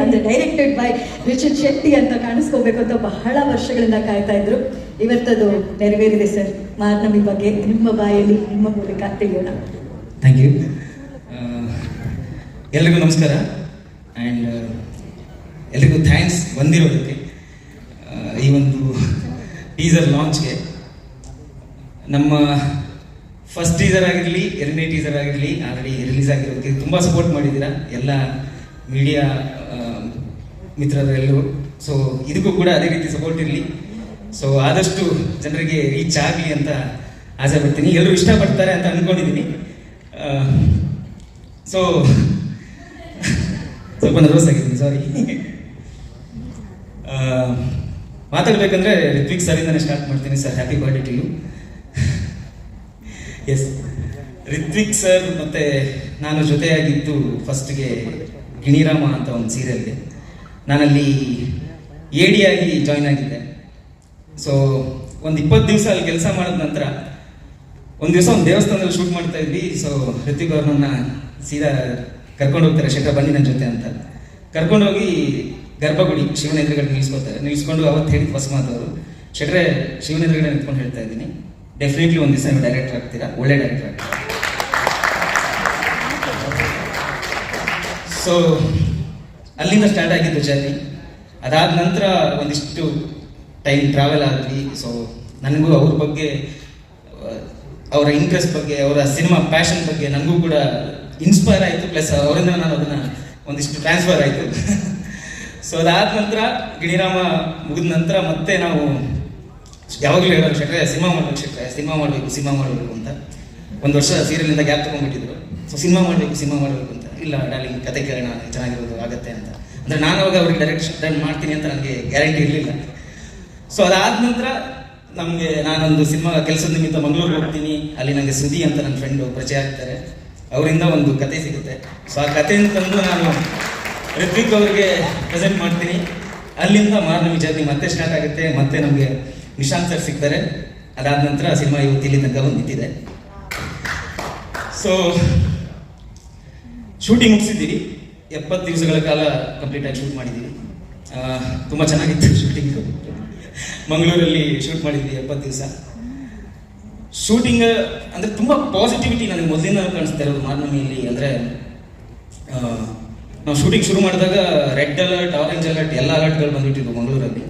ಅಂದ್ರೆ directed by Richard Shetty ಅಂತ ಕಾಣಿಸ್ಕೋಬೇಕು ಅಂತ ಬಹಳ ವರ್ಷಗಳಿಂದ ಕಾಯ್ತಾ ಇದ್ರು. ಇವತ್ತದು ನೆರವೇರಿದೆ ಸರ್. ಮಾರ್ನಮಿ ಬಗ್ಗೆ ನಿಮ್ಮ ಬಾಯಲ್ಲಿ ನಿಮ್ಮ ಮೂಲಕ ತಿಳಿಯೋಣ. Thank you. ಎಲ್ರಿಗೂ ನಮಸ್ಕಾರ ಆ್ಯಂಡ್ ಎಲ್ರಿಗೂ ಥ್ಯಾಂಕ್ಸ್ ಬಂದಿರೋದಕ್ಕೆ. ಈ ಒಂದು ಟೀಸರ್ ಲಾಂಚ್ಗೆ ನಮ್ಮ ಫಸ್ಟ್ ಟೀಸರ್ ಆಗಿರಲಿ, ಎರಡನೇ ಟೀಸರ್ ಆಗಿರಲಿ, ಆಲ್ರೆಡಿ ರಿಲೀಸ್ ಆಗಿರೋದಕ್ಕೆ ತುಂಬ ಸಪೋರ್ಟ್ ಮಾಡಿದ್ದೀರಾ ಎಲ್ಲ ಮೀಡಿಯಾ ಮಿತ್ರರೆಲ್ಲರೂ. ಸೊ ಇದಕ್ಕೂ ಕೂಡ ಅದೇ ರೀತಿ ಸಪೋರ್ಟ್ ಇರಲಿ. ಸೊ ಆದಷ್ಟು ಜನರಿಗೆ ರೀಚ್ ಆಗಲಿ ಅಂತ ಆಸೆ ಪಡ್ತೀನಿ. ಎಲ್ಲರೂ ಇಷ್ಟಪಡ್ತಾರೆ ಅಂತ ಅಂದ್ಕೊಂಡಿದ್ದೀನಿ. ಸೊ ಸ್ವಲ್ಪ ನರ್ವಸ್ ಆಗಿದ್ದೀನಿ, ಸಾರಿ. ಮಾತಾಡಬೇಕಂದ್ರೆ ರಿತ್ವಿಕ್ ಸರಿಂದನೇ ಸ್ಟಾರ್ಟ್ ಮಾಡ್ತೀನಿ. Sir, happy birthday to you. Yes, Ritvik sir ಮತ್ತೆ ನಾನು ಜೊತೆಯಾಗಿದ್ದು ಫಸ್ಟ್ಗೆ ಗಿಣಿರಾಮ ಅಂತ ಒಂದು ಸೀರಿಯಲ್ಗೆ ನಾನಲ್ಲಿ ಎಡಿಯಾಗಿ ಜಾಯ್ನ್ ಆಗಿದ್ದೆ. ಸೊ ಒಂದು 20 ದಿವಸ ಅಲ್ಲಿ ಕೆಲಸ ಮಾಡಿದ ನಂತರ ಒಂದು ದಿವಸ ಒಂದು ದೇವಸ್ಥಾನದಲ್ಲಿ ಶೂಟ್ ಮಾಡ್ತಾ ಇದ್ವಿ. ಸೊ ರಿತ್ವಿಕ್ ಅವ್ರು ನನ್ನ ಸೀದಾ ಕರ್ಕೊಂಡು ಹೋಗ್ತಾರೆ, ಶೆಟ್ರ ಬನ್ನಿ ನನ್ನ ಜೊತೆ ಅಂತ ಕರ್ಕೊಂಡೋಗಿ ಗರ್ಭಗುಡಿ ಶಿವನ ಎದುರುಗಡೆ ನಿಲ್ಲಿಸ್ಕೊಂಡು ಅವತ್ತು ಹೇಳಿದ ಫಸ್ಟ್ ಮಾತು ಅವರು, ಶೆಟ್ರೆ ಶಿವನ ಎದುರುಗಡೆ ನಿಂತ್ಕೊಂಡು ಹೇಳ್ತಾ ಇದ್ದೀನಿ, ಡೆಫಿನೆಟ್ಲಿ ಒಂದು ದಿವಸ ನೀವು ಡೈರೆಕ್ಟರ್ ಆಗ್ತೀರಾ, ಒಳ್ಳೆ ಡೈರೆಕ್ಟರ್ ಆಗ್ತೀರಾ. ಸೊ ಅಲ್ಲಿಂದ ಸ್ಟಾರ್ಟ್ ಆಗಿದ್ದು ಜರ್ನಿ. ಅದಾದ ನಂತರ ಒಂದಿಷ್ಟು ಟೈಮ್ ಟ್ರಾವೆಲ್ ಆದ್ವಿ. ಸೊ ನನಗೂ ಅವ್ರ ಬಗ್ಗೆ, ಅವರ ಇಂಟ್ರೆಸ್ಟ್ ಬಗ್ಗೆ, ಅವರ ಸಿನಿಮಾ ಪ್ಯಾಷನ್ ಬಗ್ಗೆ ನನಗೂ ಕೂಡ ಇನ್ಸ್ಪೈರ್ ಆಯಿತು. ಪ್ಲಸ್ ಅವರಿಂದ ನಾನು ಅದನ್ನು ಒಂದಿಷ್ಟು ಟ್ರಾನ್ಸ್ಫರ್ ಆಯಿತು. ಸೊ ಅದಾದ ನಂತರ ಗಿಣಿರಾಮ ಮುಗಿದ ನಂತರ ಮತ್ತೆ ನಾವು ಯಾವಾಗಲೂ ಹೇಳೋರು, ಶೆಟ್ರೆ ಸಿನಿಮಾ ಮಾಡ್ಬೇಕು, ಶೆಟ್ರೆ ಸಿನಿಮಾ ಮಾಡಬೇಕು ಅಂತ. ಒಂದು ವರ್ಷ ಸೀರಿಯಲಿಂದ ಗ್ಯಾಪ್ ತೊಗೊಂಡ್ಬಿಟ್ಟಿದ್ರು. ಸೊ ಸಿನಿಮಾ ಮಾಡಬೇಕು ಅಂತ. ಇಲ್ಲ ಡಾರ್ಲಿಂಗ್, ಕತೆ ಕೇಳೋಣ, ಚೆನ್ನಾಗಿರೋದು ಆಗುತ್ತೆ ಅಂತ. ಅಂದರೆ ನಾನು ಅವಾಗ ಅವ್ರಿಗೆ ಡೈರೆಕ್ಷನ್ ಮಾಡ್ತೀನಿ ಅಂತ ನನಗೆ ಗ್ಯಾರಂಟಿ ಇರಲಿಲ್ಲ. ಸೊ ಅದಾದ ನಂತರ ನಮಗೆ ನಾನೊಂದು ಸಿನಿಮಾ ಕೆಲಸದ ನಿಮಿತ್ತ ಮಂಗಳೂರಿಗೆ ಹೋಗ್ತೀನಿ. ಅಲ್ಲಿ ನನಗೆ ಸುದಿ ಅಂತ ನನ್ನ ಫ್ರೆಂಡು ಪರಿಚಯ ಆಗ್ತಾರೆ. ಅವರಿಂದ ಒಂದು ಕತೆ ಸಿಗುತ್ತೆ. ಸೊ ಆ ಕಥೆಯನ್ನು ತಂದು ನಾನು ರಿತ್ವಿಕ್ ಅವರಿಗೆ ಪ್ರೆಸೆಂಟ್ ಮಾಡ್ತೀನಿ. ಅಲ್ಲಿಂದ ಮಾರ್ನಮಿ ಜರ್ನಿ ಮತ್ತೆ ಸ್ಟಾರ್ಟ್ ಆಗುತ್ತೆ. ಮತ್ತೆ ನಮಗೆ ನಿಶಾಂತ್ ಸರ್ ಸಿಗ್ತಾರೆ. ಅದಾದ ನಂತರ ಸಿನಿಮಾ ಇವತ್ತು ಇಲ್ಲಿ ತನಕ ಬಂದು ನಿಂತಿದೆ. So shooting ಮುಗಿಸಿದ್ದೀವಿ. 70 ದಿವಸಗಳ ಕಾಲ ಕಂಪ್ಲೀಟಾಗಿ ಶೂಟ್ ಮಾಡಿದ್ದೀವಿ. ತುಂಬ ಚೆನ್ನಾಗಿತ್ತು ಶೂಟಿಂಗು. ಮಂಗಳೂರಲ್ಲಿ ಶೂಟ್ ಮಾಡಿದ್ವಿ 70 ದಿವಸ. ಶೂಟಿಂಗ್ ಅಂದರೆ ತುಂಬ ಪಾಸಿಟಿವಿಟಿ ನನಗೆ ಮೊದಲಿಂದ ಕಾಣಿಸ್ತಾ ಇರೋದು ಮಾರ್ನಮಿಯಲ್ಲಿ. ಅಂದರೆ ನಾವು ಶೂಟಿಂಗ್ ಶುರು ಮಾಡಿದಾಗ ರೆಡ್ ಅಲರ್ಟ್, ಆರೆಂಜ್ ಅಲರ್ಟ್ ಎಲ್ಲ ಅಲರ್ಟ್ಗಳು ಬಂದ್ಬಿಟ್ಟಿದ್ವು ಮಂಗಳೂರಲ್ಲಿ.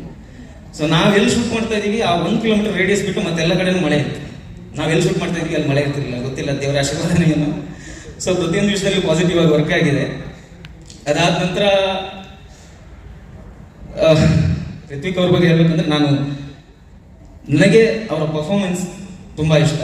ಸೊ ನಾವೆಲ್ಲಿ ಶೂಟ್ ಮಾಡ್ತಾ ಇದ್ದೀವಿ ಆ 1 ಕಿಲೋಮೀಟರ್ ರೇಡಿಯಸ್ ಬಿಟ್ಟು ಮತ್ತೆ ಎಲ್ಲ ಕಡೆನೂ ಮಳೆ ಇತ್ತು. ನಾವೆಲ್ಲಿ ಶೂಟ್ ಮಾಡ್ತಾ ಇದ್ವಿ ಅಲ್ಲಿ ಮಳೆ ಇರ್ತಿರಲಿಲ್ಲ, ಗೊತ್ತಿಲ್ಲ, ದೇವರ ಆಶೀರ್ವಾದನೇ ಏನು. ಸೊ ಪ್ರತಿಯೊಂದು ವಿಷಯದಲ್ಲಿ ಪಾಸಿಟಿವ್ ಆಗಿ ವರ್ಕ್ ಆಗಿದೆ. ಅದಾದ ನಂತರ ರಿತ್ವಿಕ್ ಅವ್ರ ಬಗ್ಗೆ ಹೇಳ್ಬೇಕಂದ್ರೆ ನನಗೆ ಅವರ ಪರ್ಫಾರ್ಮೆನ್ಸ್ ತುಂಬ ಇಷ್ಟ.